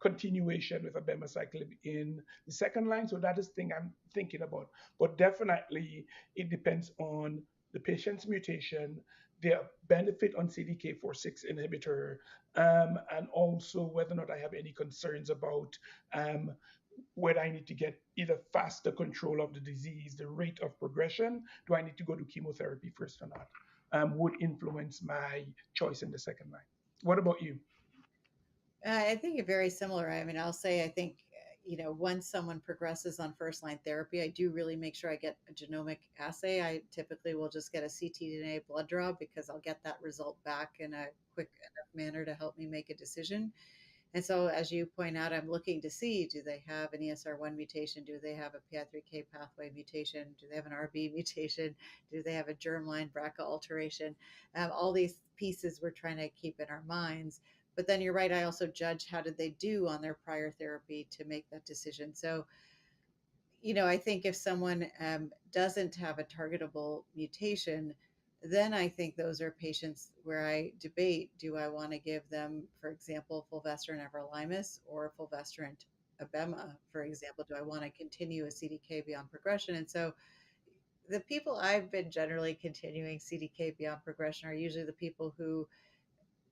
continuation with abemaciclib in the second line? So that is the thing I'm thinking about. But definitely, it depends on the patient's mutation, their benefit on CDK4/6 inhibitor, and also whether or not I have any concerns about um, whether I need to get either faster control of the disease, the rate of progression, do I need to go to chemotherapy first or not, would influence my choice in the second line. What about you? I think it's very similar. I mean, I'll say I think once someone progresses on first line therapy, I do really make sure I get a genomic assay. I typically will just get a ctDNA blood draw because I'll get that result back in a quick enough manner to help me make a decision. And so, as you point out, I'm looking to see, do they have an ESR1 mutation? Do they have a PI3K pathway mutation? Do they have an RB mutation? Do they have a germline BRCA alteration? All these pieces we're trying to keep in our minds. But then you're right, I also judge how did they do on their prior therapy to make that decision. So, I think if someone doesn't have a targetable mutation, then I think those are patients where I debate, do I want to give them, for example, fulvestrant everolimus or fulvestrant abema, for example? Do I want to continue a CDK beyond progression? And so the people I've been generally continuing CDK beyond progression are usually the people who,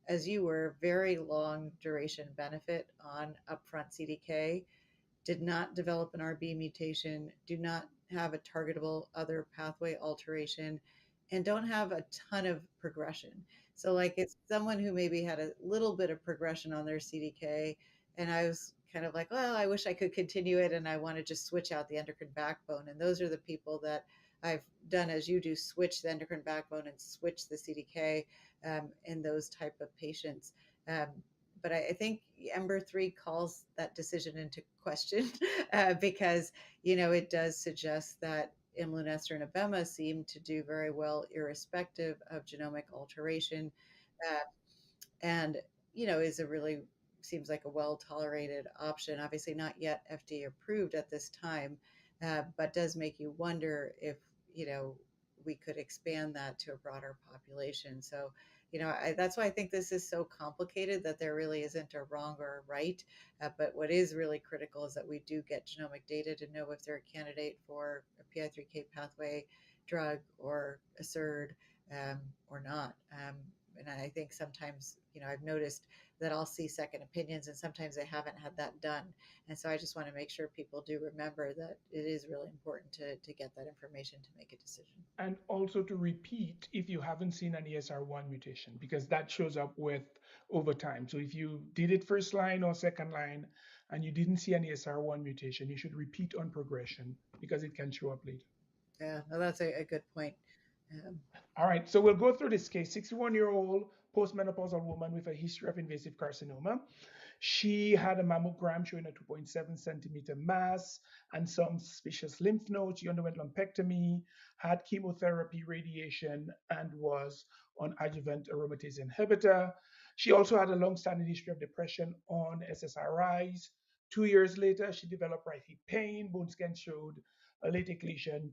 as you were, very long duration benefit on upfront CDK, did not develop an RB mutation, do not have a targetable other pathway alteration, and don't have a ton of progression. So, like, it's someone who maybe had a little bit of progression on their CDK, and I was kind of like, well, I wish I could continue it, and I want to just switch out the endocrine backbone. And those are the people that I've done as you do, switch the endocrine backbone and switch the CDK in those type of patients. Um, but I think Ember 3 calls that decision into question because it does suggest that imlunestrant and abema seem to do very well irrespective of genomic alteration, uh, and is a really seems like a well tolerated option. Obviously, not yet FDA approved at this time, but does make you wonder if you know we could expand that to a broader population. So, that's why I think this is so complicated that there really isn't a wrong or a right. But what is really critical is that we do get genomic data to know if they're a candidate for a PI3K pathway drug or a SERD, or not. And I think sometimes, I've noticed that I'll see second opinions and sometimes they haven't had that done. And so I just want to make sure people do remember that it is really important to get that information to make a decision. And also to repeat if you haven't seen an ESR1 mutation, because that shows up with over time. So if you did it first line or second line and you didn't see an ESR1 mutation, you should repeat on progression because it can show up later. Yeah, well, that's a good point. Um, All right, so we'll go through this case. 61-year-old postmenopausal woman with a history of invasive carcinoma. She had a mammogram showing a 2.7 centimeter mass and some suspicious lymph nodes. She underwent lumpectomy, had chemotherapy, radiation, and was on adjuvant aromatase inhibitor. She also had a long-standing history of depression on SSRIs. 2 years later, she developed right hip pain. Bone scan showed a latex lesion.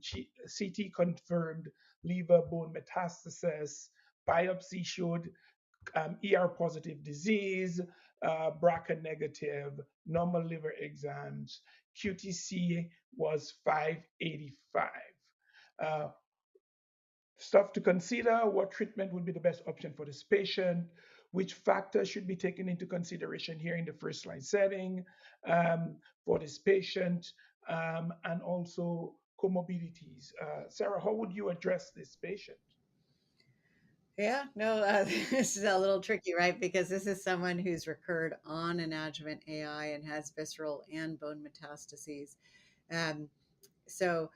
CT confirmed liver bone metastasis. Biopsy showed ER positive disease, BRCA negative, normal liver exams. QTC was 585. Uh, Stuff to consider: what treatment would be the best option for this patient? which factors should be taken into consideration here in the first line setting for this patient, and also comorbidities. Sarah, how would you address this patient? Yeah, no, this is a little tricky, right? Because this is someone who's recurred on an adjuvant AI and has visceral and bone metastases. Um, so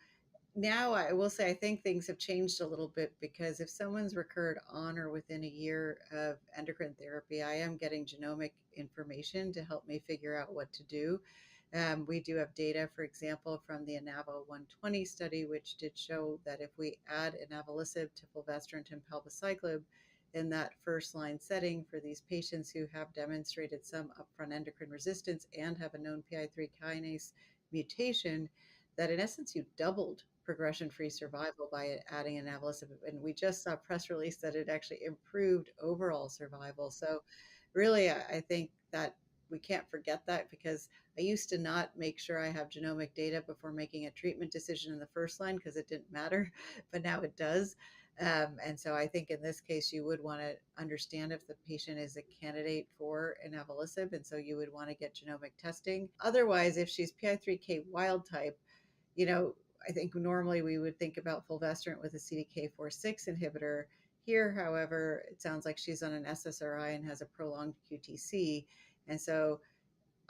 now I will say I think things have changed a little bit, because if someone's recurred on or within a year of endocrine therapy, I am getting genomic information to help me figure out what to do. We do have data, for example, from the Anavo 120 study, which did show that if we add inavolisib to fulvestrant and palbociclib in that first line setting for these patients who have demonstrated some upfront endocrine resistance and have a known PI3 kinase mutation, that in essence you doubled progression-free survival by adding inavolisib. And we just saw a press release that it actually improved overall survival. So really, I think that we can't forget that, because I used to not make sure I have genomic data before making a treatment decision in the first line because it didn't matter, but now it does. And so I think in this case, you would want to understand if the patient is a candidate for inavolisib. And so you would want to get genomic testing. Otherwise, if she's PI3K wild type, you know, I think normally we would think about fulvestrant with a CDK4/6 inhibitor. Here, however, it sounds like she's on an SSRI and has a prolonged QTC. And so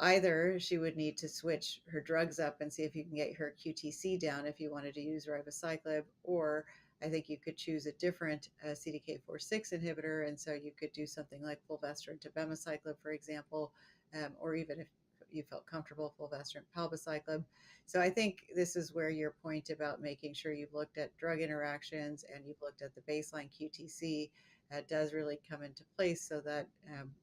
either she would need to switch her drugs up and see if you can get her QTC down if you wanted to use ribociclib, or I think you could choose a different CDK4/6 inhibitor, and so you could do something like fulvestrant to abemaciclib, for example, or even if you felt comfortable, fulvestrant palbociclib. So I think this is where your point about making sure you've looked at drug interactions and you've looked at the baseline QTC does really come into place, so that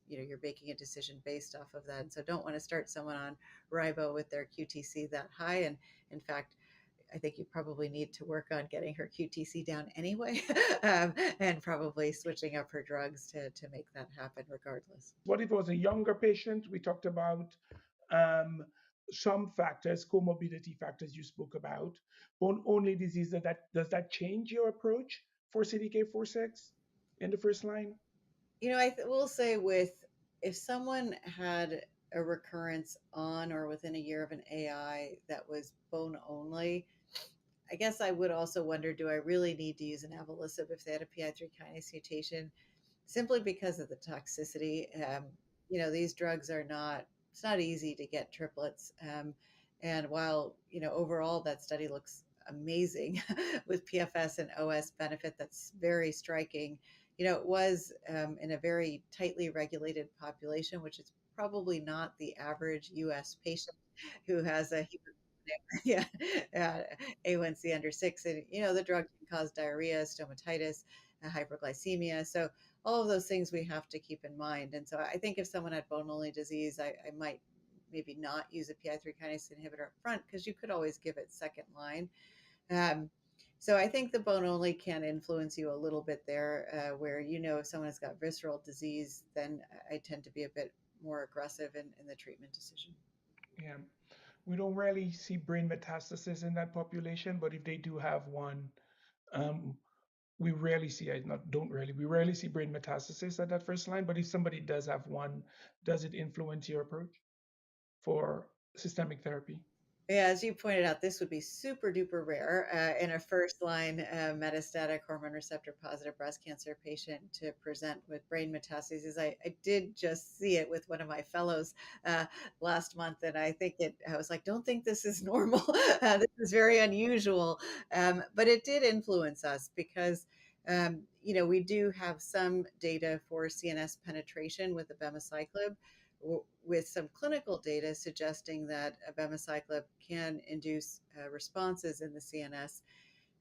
you're making a decision based off of that. And so don't want to start someone on ribo with their QTC that high. And in fact, I think you probably need to work on getting her QTC down anyway, and probably switching up her drugs to make that happen regardless. What if it was a younger patient? We talked about um, some factors, comorbidity factors you spoke about. Bone only disease, does that change your approach for CDK4/6 in the first line? I will say, with if someone had a recurrence on or within a year of an AI that was bone only, I guess I would also wonder, do I really need to use an inavolisib if they had a PI3 kinase mutation? Simply because of the toxicity. These drugs are not, it's not easy to get triplets. And while, overall that study looks amazing with PFS and OS benefit, that's very striking. It was in a very tightly regulated population, which is probably not the average US patient who has a yeah, A1C under 6. And, the drug can cause diarrhea, stomatitis, hyperglycemia. So all of those things we have to keep in mind. And so I think if someone had bone only disease, I might maybe not use a PI3 kinase inhibitor up front, because you could always give it second line. Um, so I think the bone only can influence you a little bit there, where, if someone has got visceral disease, then I tend to be a bit more aggressive in the treatment decision. Yeah. We don't really see brain metastasis in that population, but if they do have one, um, we rarely see, I not don't really, we rarely see brain metastasis at that first line. But if somebody does have one, does it influence your approach for systemic therapy? Yeah, as you pointed out, this would be super duper rare in a first line metastatic hormone receptor positive breast cancer patient to present with brain metastases. I did just see it with one of my fellows uh, last month, and I was like, don't think this is normal. This is very unusual. But it did influence us because. We do have some data for CNS penetration with abemaciclib, with some clinical data suggesting that abemaciclib can induce responses in the CNS.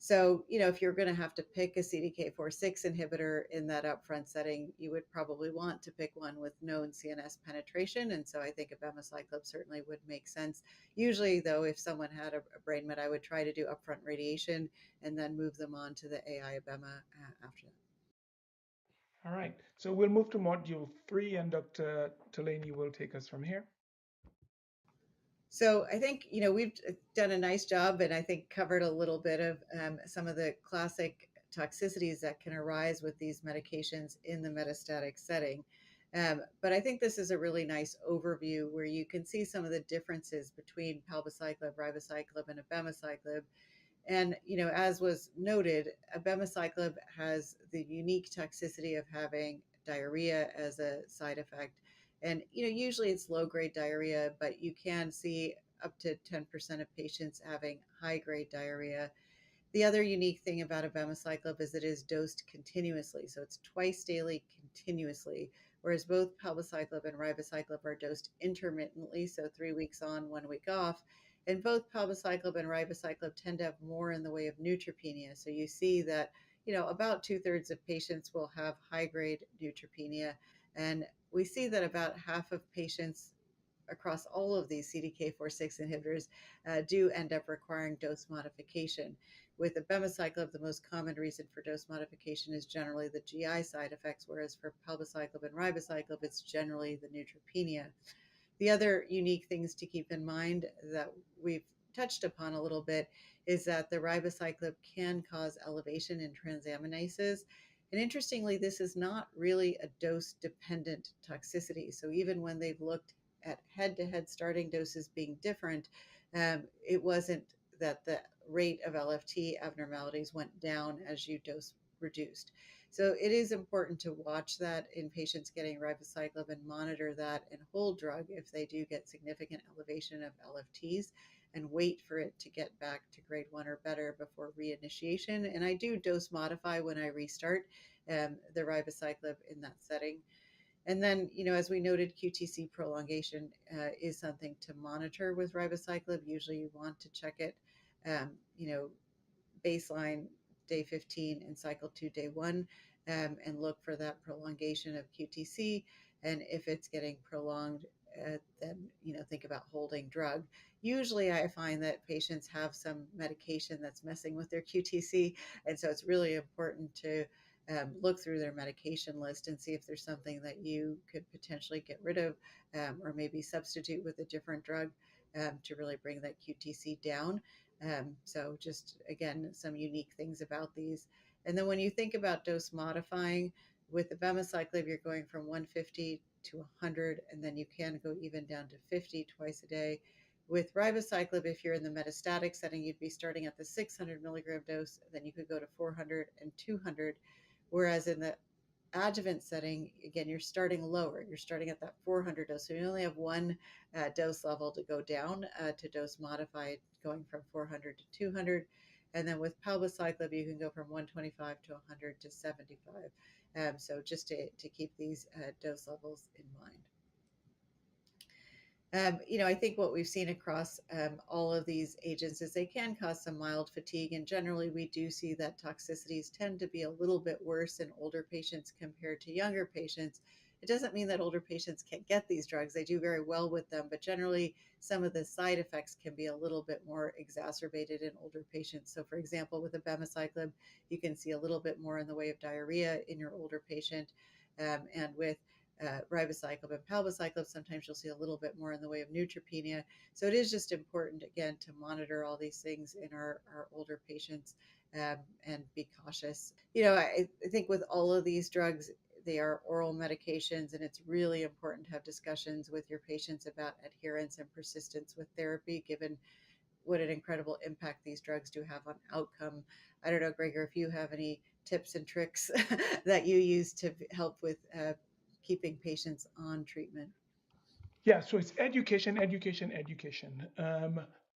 So, if you're going to have to pick a CDK4/6 inhibitor in that upfront setting, you would probably want to pick one with known CNS penetration. And so I think abemaciclib certainly would make sense. Usually, though, if someone had a brain met, I would try to do upfront radiation and then move them on to the AI abema after that. All right. So we'll move to module 3, and Dr. Tolaney will take us from here. So I think, we've done a nice job, and I think covered a little bit of some of the classic toxicities that can arise with these medications in the metastatic setting. But I think this is a really nice overview where you can see some of the differences between palbociclib, ribociclib, and abemaciclib. And, as was noted, abemaciclib has the unique toxicity of having diarrhea as a side effect. And, usually it's low grade diarrhea, but you can see up to 10% of patients having high grade diarrhea. The other unique thing about abemaciclib is it is dosed continuously, so it's twice daily continuously, whereas both palbociclib and ribociclib are dosed intermittently, so 3 weeks on, 1 week off. And both palbociclib and ribociclib tend to have more in the way of neutropenia. So you see that, about two-thirds of patients will have high grade neutropenia. And we see that about half of patients across all of these CDK4/6 inhibitors do end up requiring dose modification. With abemaciclib, the most common reason for dose modification is generally the GI side effects, whereas for palbociclib and ribociclib, it's generally the neutropenia. The other unique things to keep in mind that we've touched upon a little bit is that the ribociclib can cause elevation in transaminases. And interestingly, this is not really a dose dependent toxicity. So even when they've looked at head to head starting doses being different, it wasn't that the rate of LFT abnormalities went down as you dose reduced. So it is important to watch that in patients getting ribociclib and monitor that and hold drug if they do get significant elevation of LFTs, and wait for it to get back to grade 1 or better before reinitiation. And I do dose modify when I restart the ribociclib in that setting. And then, as we noted, QTC prolongation is something to monitor with ribociclib. Usually you want to check it, um, you know, baseline day 15 and cycle 2 day 1, and look for that prolongation of QTC. And if it's getting prolonged, then think about holding drug. Usually I find that patients have some medication that's messing with their QTC, and so it's really important to look through their medication list and see if there's something that you could potentially get rid of, or maybe substitute with a different drug to really bring that QTC down. So just again, some unique things about these. And then when you think about dose modifying with abemaciclib, you're going from 150 to 100, and then you can go even down to 50 twice a day. With ribociclib, if you're in the metastatic setting, you'd be starting at the 600 milligram dose, then you could go to 400 and 200. Whereas in the adjuvant setting, again, you're starting lower. You're starting at that 400 dose. So you only have one dose level to go down to dose modified, going from 400 to 200. And then with palbociclib, you can go from 125 to 100 to 75. So just to keep these dose levels in mind. I think what we've seen across all of these agents is they can cause some mild fatigue, and generally we do see that toxicities tend to be a little bit worse in older patients compared to younger patients. It doesn't mean that older patients can't get these drugs; they do very well with them, but generally some of the side effects can be a little bit more exacerbated in older patients. So, for example, with abemaciclib, you can see a little bit more in the way of diarrhea in your older patient, and with ribociclib and palbociclib, sometimes you'll see a little bit more in the way of neutropenia. So it is just important, again, to monitor all these things in our older patients, and be cautious. I think with all of these drugs, they are oral medications, and it's really important to have discussions with your patients about adherence and persistence with therapy, given what an incredible impact these drugs do have on outcome. I don't know, Gregor, if you have any tips and tricks that you use to help with keeping patients on treatment. Yeah, so it's education, education, education.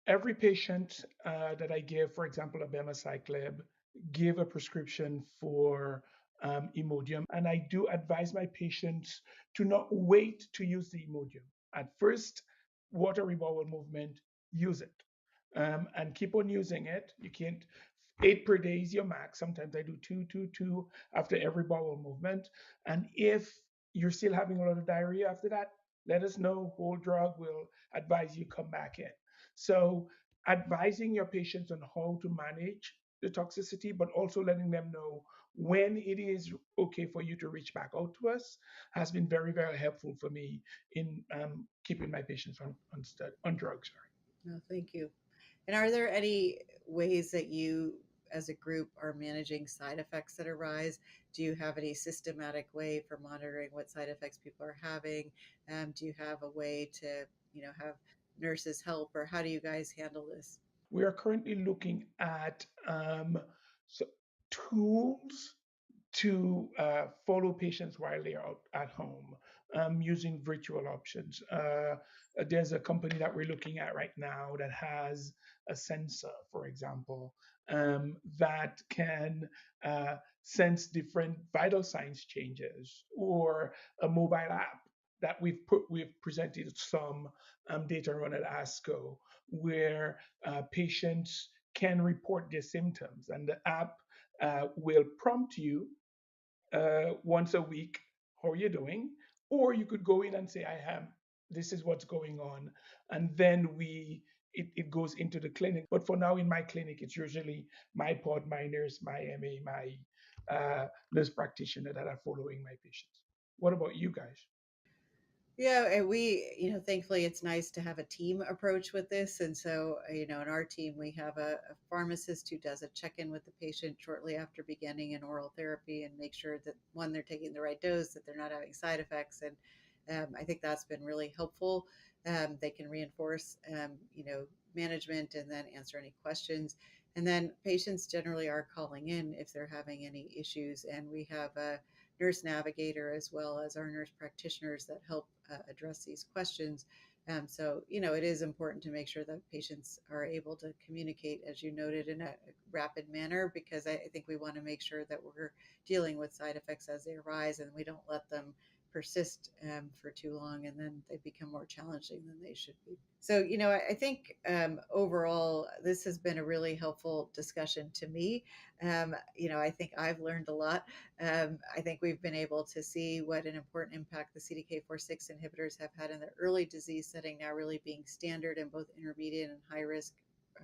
Every patient that I give, for example, abemaciclib, give a prescription for Imodium, and I do advise my patients to not wait to use the Imodium. At first, watery bowel movement, use it, and keep on using it. You can't. 8 per day is your max. Sometimes I do two, two, two after every bowel movement. And if you're still having a lot of diarrhea after that, let us know. Whole drug will advise you come back in. So advising your patients on how to manage the toxicity, but also letting them know when it is okay for you to reach back out to us has been very, very helpful for me in keeping my patients on drugs. Sorry. No, thank you. And are there any ways that you as a group are managing side effects that arise? Do you have any systematic way for monitoring what side effects people are having? Do you have a way to, have nurses help, or how do you guys handle this? We are currently looking at so tools to follow patients while they are out at home using virtual options. There's a company that we're looking at right now that has a sensor, for example, that can sense different vital signs changes, or a mobile app that we've presented some data on at ASCO, where patients can report their symptoms, and the app will prompt you once a week, how are you doing? Or you could go in and say, I am, this is what's going on. And then it goes into the clinic. But for now, in my clinic, it's usually my pod, my nurse, my MA, my nurse practitioner that are following my patients. What about you guys? Yeah, and we, thankfully it's nice to have a team approach with this. And so, in our team, we have a pharmacist who does a check in with the patient shortly after beginning an oral therapy and make sure that, one, they're taking the right dose, that they're not having side effects. And I think that's been really helpful. They can reinforce, management and then answer any questions. And then patients generally are calling in if they're having any issues. And we have a nurse navigator as well as our nurse practitioners that help address these questions. So, it is important to make sure that patients are able to communicate, as you noted, in a rapid manner, because I think we want to make sure that we're dealing with side effects as they arise and we don't let them persist for too long and then they become more challenging than they should be. So, I think overall, this has been a really helpful discussion to me. I think I've learned a lot. I think we've been able to see what an important impact the CDK4/6 inhibitors have had in the early disease setting, now really being standard in both intermediate and high risk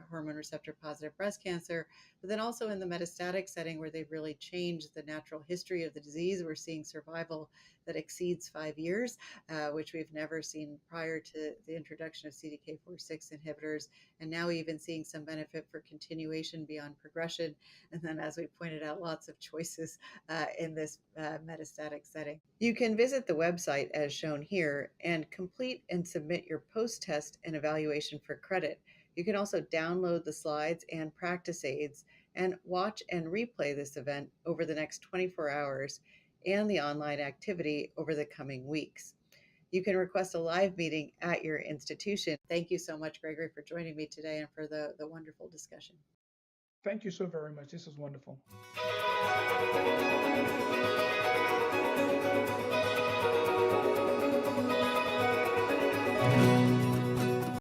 hormone receptor positive breast cancer, but then also in the metastatic setting where they've really changed the natural history of the disease. We're seeing survival that exceeds 5 years, which we've never seen prior to the introduction of CDK4/6 inhibitors, and now even seeing some benefit for continuation beyond progression. And then, as we pointed out, lots of choices in this metastatic setting. You can visit the website as shown here and complete and submit your post test and evaluation for credit. You can also download the slides and practice aids and watch and replay this event over the next 24 hours and the online activity over the coming weeks. You can request a live meeting at your institution. Thank you so much, Gregory, for joining me today and for the wonderful discussion. Thank you so very much. This was wonderful.